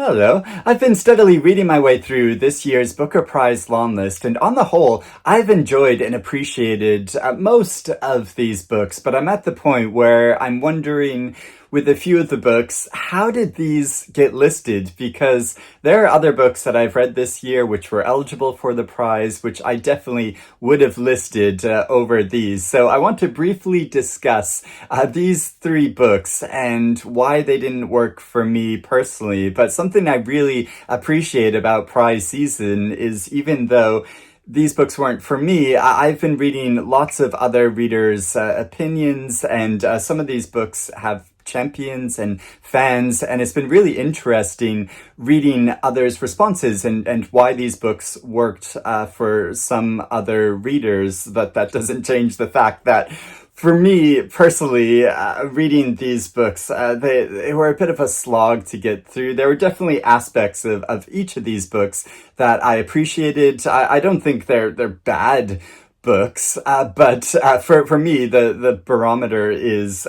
Hello. I've been steadily reading my way through this year's Booker Prize long list, and on the whole, I've enjoyed and appreciated most of these books, but I'm at the point where I'm wondering, with a few of the books, how did these get listed? Because there are other books that I've read this year which were eligible for the prize, which I definitely would have listed over these. So I want to briefly discuss these three books and why they didn't work for me personally. But something I really appreciate about prize season is, even though these books weren't for me, I've been reading lots of other readers' opinions, and some of these books have champions and fans, and it's been really interesting reading others' responses and why these books worked for some other readers. But that doesn't change the fact that for me personally, reading these books, they were a bit of a slog to get through. There were definitely aspects of each of these books that I appreciated. I don't think they're bad books, but for me, the barometer is,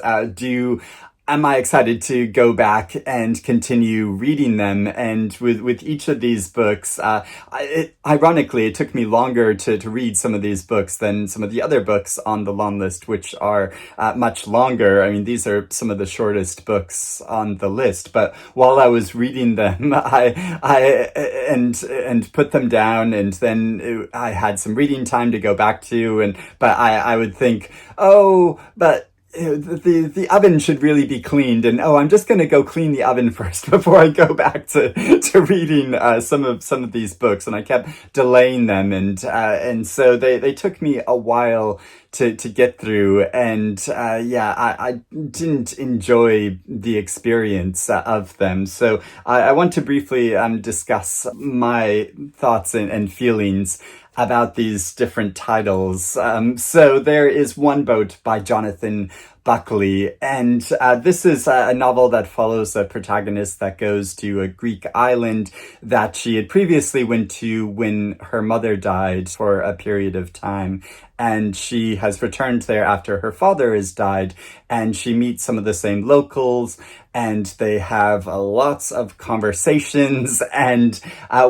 am I excited to go back and continue reading them? And with each of these books, ironically, it took me longer to read some of these books than some of the other books on the long list, which are much longer. I mean, these are some of the shortest books on the list. But while I was reading them, and put them down, and then I had some reading time to go back to, but I would think, oh, but the oven should really be cleaned, and I'm just going to go clean the oven first before I go back to reading some of these books. And I kept delaying them, and so they took me a while to get through, and I didn't enjoy the experience of them. So I want to briefly discuss my thoughts and feelings about these different titles. So there is One Boat by Jonathan Buckley, and this is a novel that follows a protagonist that goes to a Greek island that she had previously went to when her mother died for a period of time. And she has returned there after her father has died, and she meets some of the same locals, and they have lots of conversations, and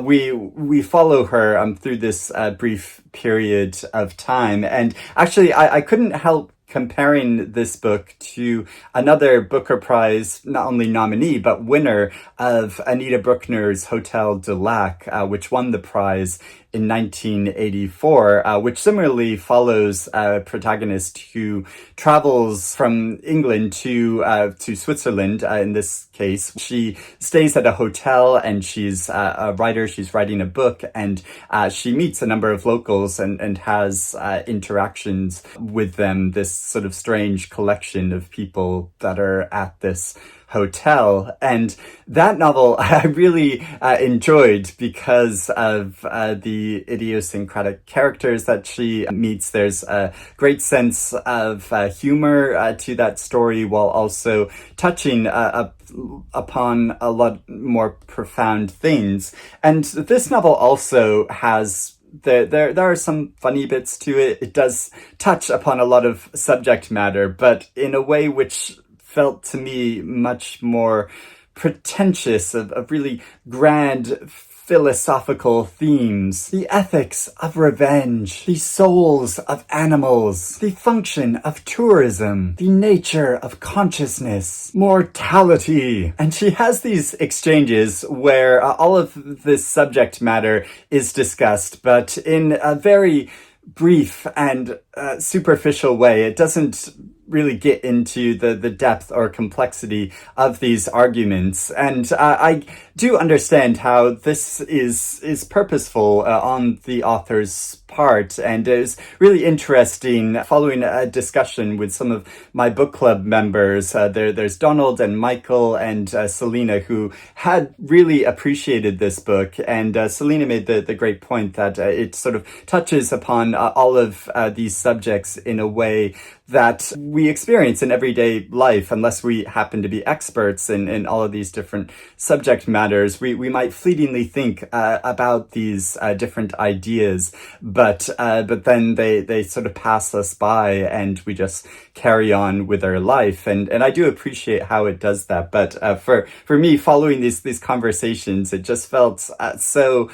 we follow her through this brief period of time. And actually, I couldn't help comparing this book to another Booker Prize, not only nominee, but winner of Anita Brookner's Hotel du Lac, which won the prize in 1984, which similarly follows a protagonist who travels from England to Switzerland. In this case, she stays at a hotel, and she's a writer. She's writing a book, and she meets a number of locals and has interactions with them. This sort of strange collection of people that are at this hotel. And that novel I really enjoyed because of the idiosyncratic characters that she meets. There's a great sense of humor to that story, while also touching upon a lot more profound things. And this novel also has there are some funny bits to it. It does touch upon a lot of subject matter, but in a way which felt to me much more pretentious, of really grand philosophical themes. The ethics of revenge, the souls of animals, the function of tourism, the nature of consciousness, mortality. And she has these exchanges where all of this subject matter is discussed, but in a very brief and superficial way. It doesn't really get into the depth or complexity of these arguments. And I do understand how this is purposeful on the author's part, and it was really interesting following a discussion with some of my book club members. There's Donald and Michael and Selena, who had really appreciated this book, and Selena made the great point that it sort of touches upon all of these subjects in a way that we experience in everyday life, unless we happen to be experts in all of these different subject matters. We might fleetingly think about these different ideas, but then they sort of pass us by, and we just carry on with our life. And I do appreciate how it does that. But for me, following these conversations, it just felt so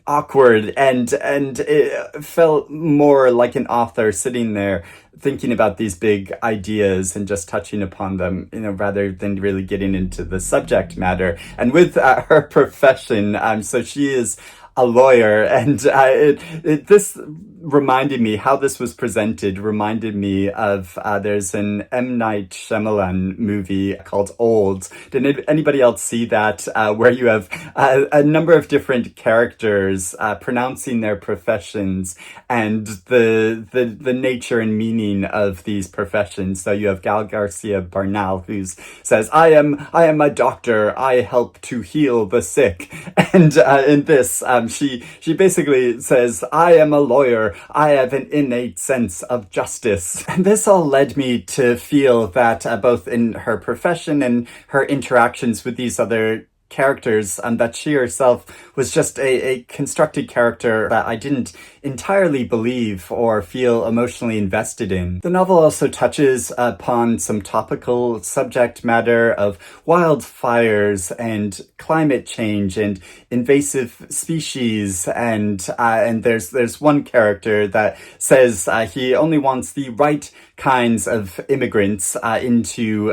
awkward, and it felt more like an author sitting there thinking about these big ideas and just touching upon them, rather than really getting into the subject matter. And with her profession, so she is a lawyer, and this reminded me, how this was presented reminded me of there's an M. Night Shyamalan movie called Old. Did anybody else see that, where you have a number of different characters pronouncing their professions and the nature and meaning of these professions? So you have Gal Garcia Bernal, who says, I am a doctor, I help to heal the sick. And in this, she basically says, I am a lawyer, I have an innate sense of justice. And this all led me to feel that both in her profession and her interactions with these other characters, that she herself was just a constructed character that I didn't entirely believe or feel emotionally invested in. The novel also touches upon some topical subject matter of wildfires and climate change and invasive species, and there's one character that says he only wants the right kinds of immigrants into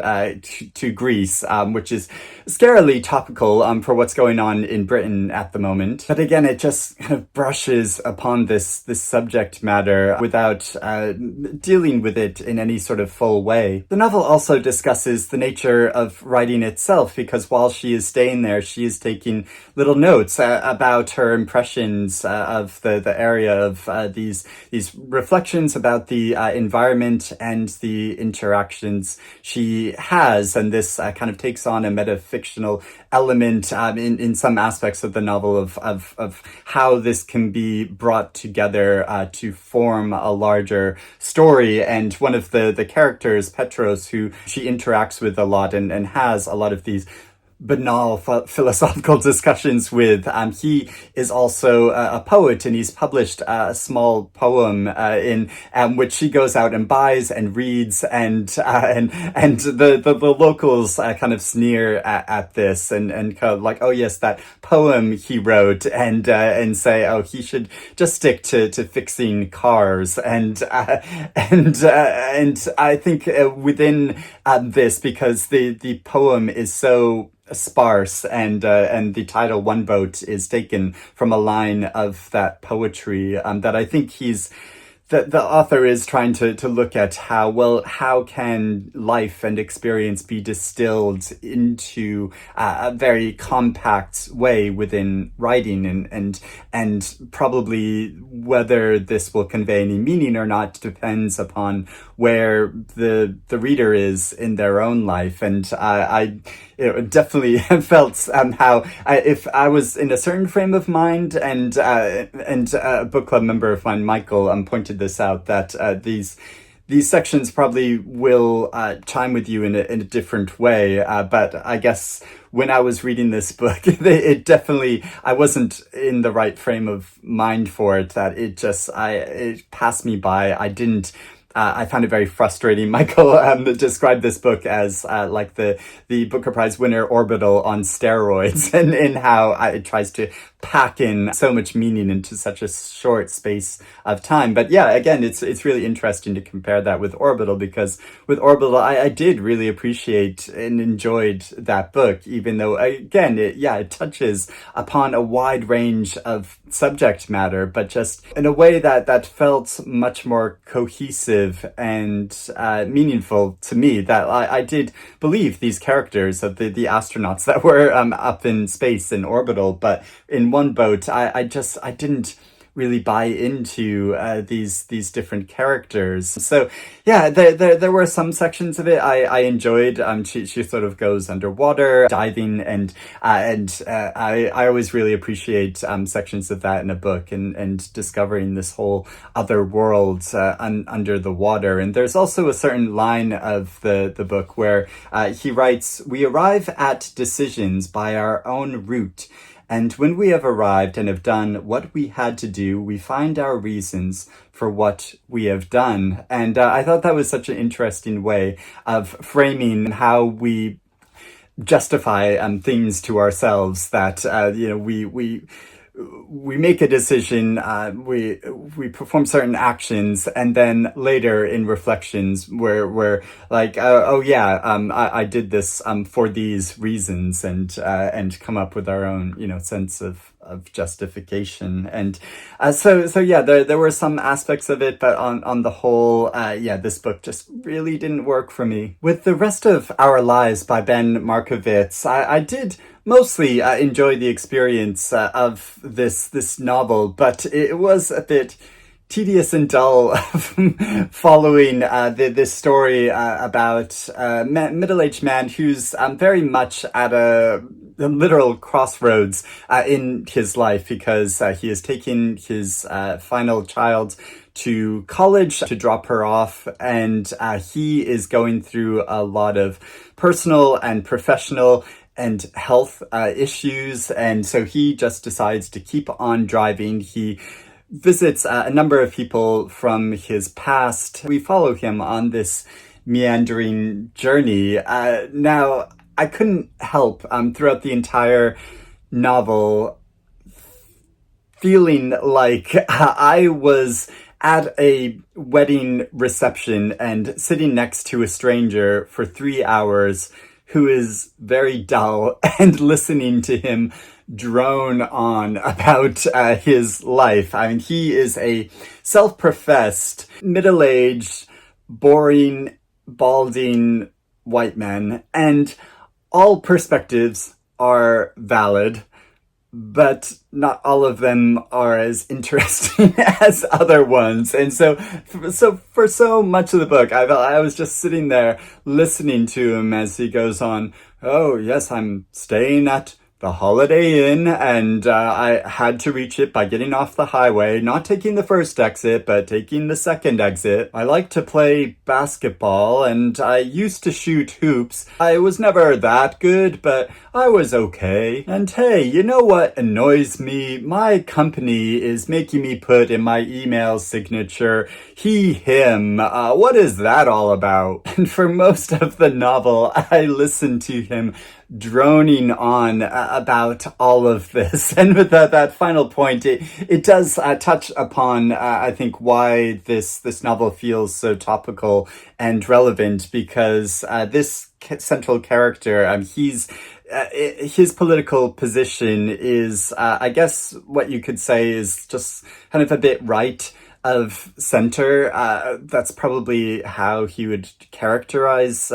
to Greece, which is scarily topical for what's going on in Britain at the moment. But again, it just kind of brushes upon this subject matter without dealing with it in any sort of full way. The novel also discusses the nature of writing itself, because while she is staying there, she is taking little notes about her impressions of the area, of these reflections about the environment and the interactions she has. And this kind of takes on a metafictional element in some aspects of the novel of how this can be brought together to form a larger story. And one of the characters, Petros, who she interacts with a lot and has a lot of these banal philosophical discussions with. He is also a poet, and he's published a small poem in which he goes out and buys and reads, and the locals kind of sneer at this and kind of like, oh yes, that poem he wrote, and say, oh, he should just stick to fixing cars, and I think within this, because the poem is so sparse, and the title One Boat is taken from a line of that poetry, that I think the author is trying to look at how can life and experience be distilled into a very compact way within writing, and probably whether this will convey any meaning or not depends upon where the reader is in their own life. And I definitely felt how if I was in a certain frame of mind, and a book club member of mine, Michael, pointed this out, that these sections probably will chime with you in a different way. But I guess when I was reading this book, it definitely, I wasn't in the right frame of mind for it, that it passed me by. I found it very frustrating. Michael described this book as like the Booker Prize winner Orbital on steroids, and in how it tries to pack in so much meaning into such a short space of time. But yeah, again, it's really interesting to compare that with Orbital, because with Orbital, I did really appreciate and enjoyed that book, even though, again, it touches upon a wide range of subject matter, but just in a way that felt much more cohesive and meaningful to me, that I did believe these characters of the astronauts that were up in space in Orbital. But in One Boat, I didn't really buy into these different characters. So yeah, there were some sections of it I enjoyed. She sort of goes underwater diving, and I always really appreciate sections of that in a book, and discovering this whole other world under the water. And there's also a certain line of the book where he writes, "We arrive at decisions by our own route. And when we have arrived and have done what we had to do, we find our reasons for what we have done." And I thought that was such an interesting way of framing how we justify things to ourselves, that we make a decision, we perform certain actions, and then later in reflections we're like, oh yeah, I did this for these reasons, and come up with our own sense of justification. And so yeah, there were some aspects of it, but on the whole, this book just really didn't work for me. With The Rest of Our Lives by Ben Markovits, I did mostly enjoy the experience of this novel, but it was a bit tedious and dull following this story about a middle-aged man who's very much at a literal crossroads in his life, because he is taking his final child to college to drop her off, and he is going through a lot of personal and professional and health issues, and so he just decides to keep on driving. He visits a number of people from his past. We follow him on this meandering journey. Now, I couldn't help throughout the entire novel feeling like I was at a wedding reception and sitting next to a stranger for 3 hours who is very dull, and listening to him drone on about his life. I mean, he is a self-professed, middle-aged, boring, balding white man, and all perspectives are valid, but not all of them are as interesting as other ones. And so for so much of the book, I felt I was just sitting there listening to him as he goes on, "Oh yes, I'm staying at the Holiday Inn, and I had to reach it by getting off the highway, not taking the first exit, but taking the second exit. I like to play basketball, and I used to shoot hoops. I was never that good, but I was okay. And hey, you know what annoys me? My company is making me put in my email signature, he, him. What is that all about?" And for most of the novel, I listened to him droning on about all of this. And with that final point, it does touch upon, I think, why this novel feels so topical and relevant, because this central character, his political position is, I guess what you could say is just kind of a bit right of center. That's probably how he would characterize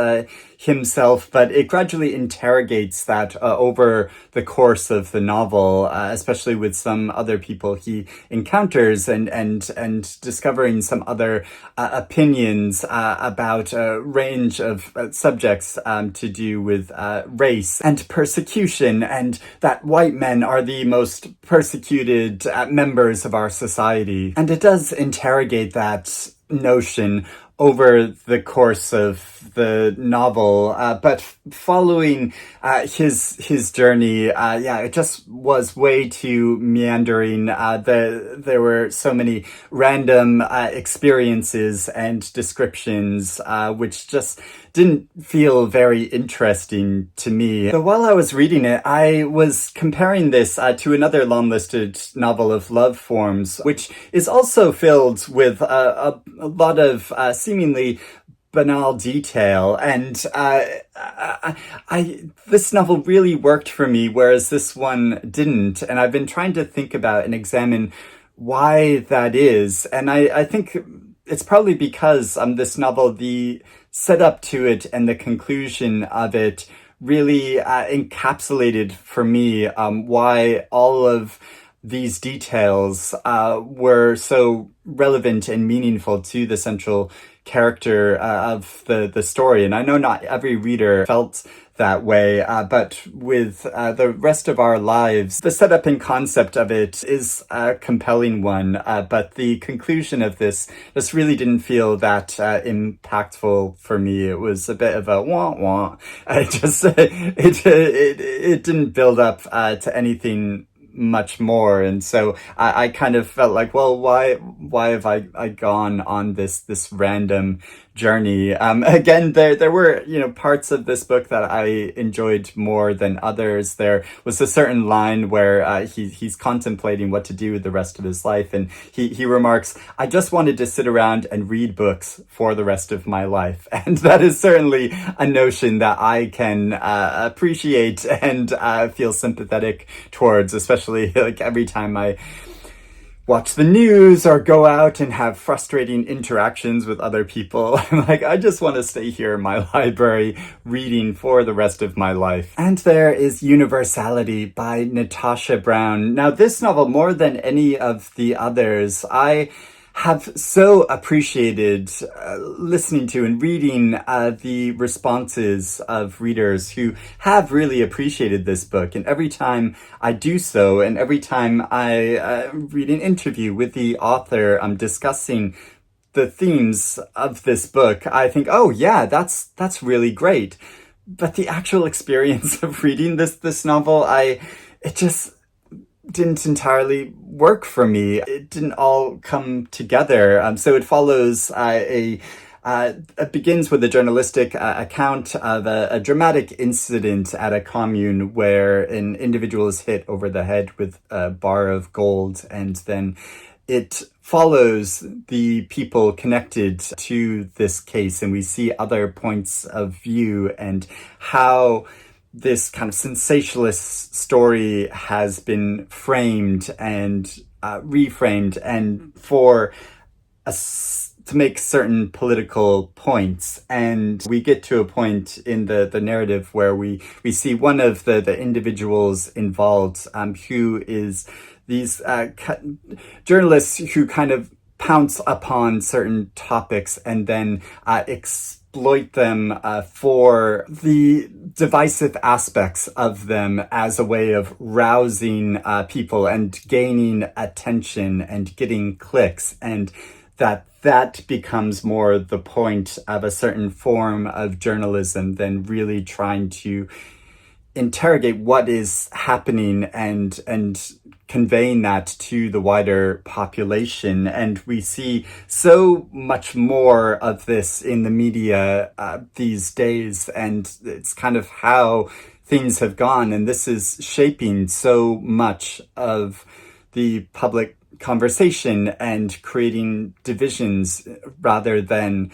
himself, but it gradually interrogates that over the course of the novel, especially with some other people he encounters, and discovering some other opinions about a range of subjects to do with race and persecution, and that white men are the most persecuted members of our society. And it does interrogate that notion over the course of the novel, but following his journey, it just was way too meandering. There were so many random experiences and descriptions, which just didn't feel very interesting to me. So while I was reading it, I was comparing this to another long-listed novel of love forms, which is also filled with a lot of seemingly banal detail, and this novel really worked for me, whereas this one didn't. And I've been trying to think about and examine why that is, and I think it's probably because this novel, the setup to it and the conclusion of it, really encapsulated for me why all of these details were so relevant and meaningful to the central character of the story. And I know not every reader felt that way, but with the rest of our lives, the setup and concept of it is a compelling one, but the conclusion of this just really didn't feel that impactful for me. It was a bit of a wah-wah. It didn't build up to anything much more, and so I kind of felt like, well, why have I gone on this random journey? Again, there were, parts of this book that I enjoyed more than others. There was a certain line where he's contemplating what to do with the rest of his life, and he remarks, "I just wanted to sit around and read books for the rest of my life." And that is certainly a notion that I can appreciate and feel sympathetic towards, especially like every time I watch the news or go out and have frustrating interactions with other people. I'm like, I just want to stay here in my library reading for the rest of my life. And there is Universality by Natasha Brown. Now, this novel, more than any of the others, I have so appreciated listening to and reading the responses of readers who have really appreciated this book. And every time I do so, and every time I read an interview with the author discussing the themes of this book, I think, oh yeah, that's really great. But the actual experience of reading this novel, it just didn't entirely work for me. It didn't all come together. So it follows it begins with a journalistic account of a dramatic incident at a commune where an individual is hit over the head with a bar of gold, and then it follows the people connected to this case, and we see other points of view and how this kind of sensationalist story has been framed and reframed, and to make certain political points. And we get to a point in the narrative where we see one of the individuals involved, who is these journalists who kind of pounce upon certain topics and then exploit them for the divisive aspects of them as a way of rousing people and gaining attention and getting clicks, and that becomes more the point of a certain form of journalism than really trying to interrogate what is happening and conveying that to the wider population. And we see so much more of this in the media these days, and it's kind of how things have gone, and this is shaping so much of the public conversation and creating divisions rather than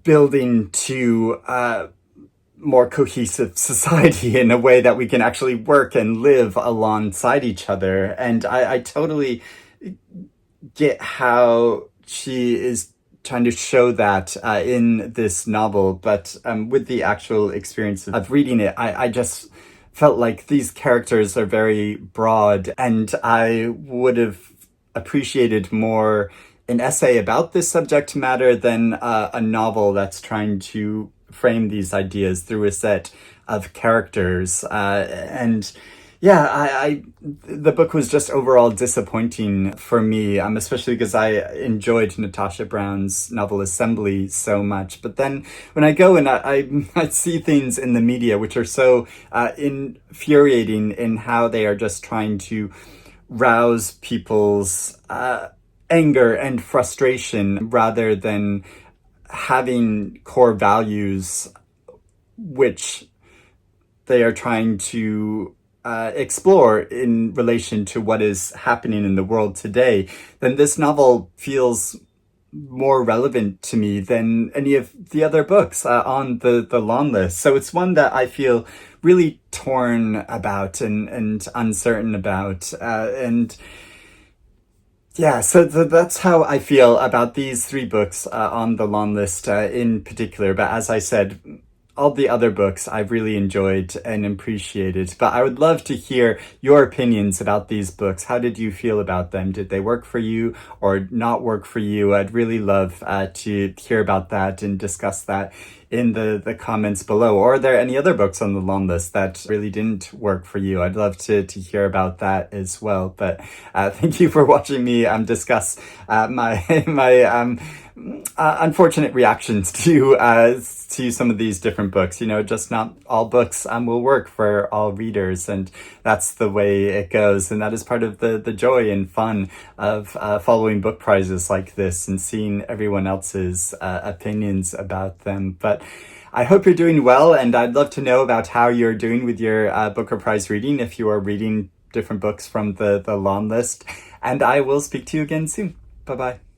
building to more cohesive society in a way that we can actually work and live alongside each other. And I totally get how she is trying to show that in this novel, but with the actual experience of reading it, I just felt like these characters are very broad, and I would have appreciated more an essay about this subject matter than a novel that's trying to frame these ideas through a set of characters. And yeah, the book was just overall disappointing for me, especially because I enjoyed Natasha Brown's novel Assembly so much. But then when I go and I see things in the media which are so infuriating in how they are just trying to rouse people's anger and frustration rather than having core values which they are trying to explore in relation to what is happening in the world today, then this novel feels more relevant to me than any of the other books on the long list. So it's one that I feel really torn about and uncertain about. And yeah, so that's how I feel about these three books on the long list in particular. But as I said, all the other books I've really enjoyed and appreciated. But I would love to hear your opinions about these books. How did you feel about them? Did they work for you or not work for you? I'd really love to hear about that and discuss that in the comments below. Or are there any other books on the long list that really didn't work for you? I'd love to hear about that as well. But thank you for watching me discuss my unfortunate reactions to some of these different books. You know, just not all books will work for all readers, and that's the way it goes. And that is part of the joy and fun of following book prizes like this and seeing everyone else's opinions about them. But I hope you're doing well, and I'd love to know about how you're doing with your Booker Prize reading, if you are reading different books from the long list. And I will speak to you again soon. Bye-bye.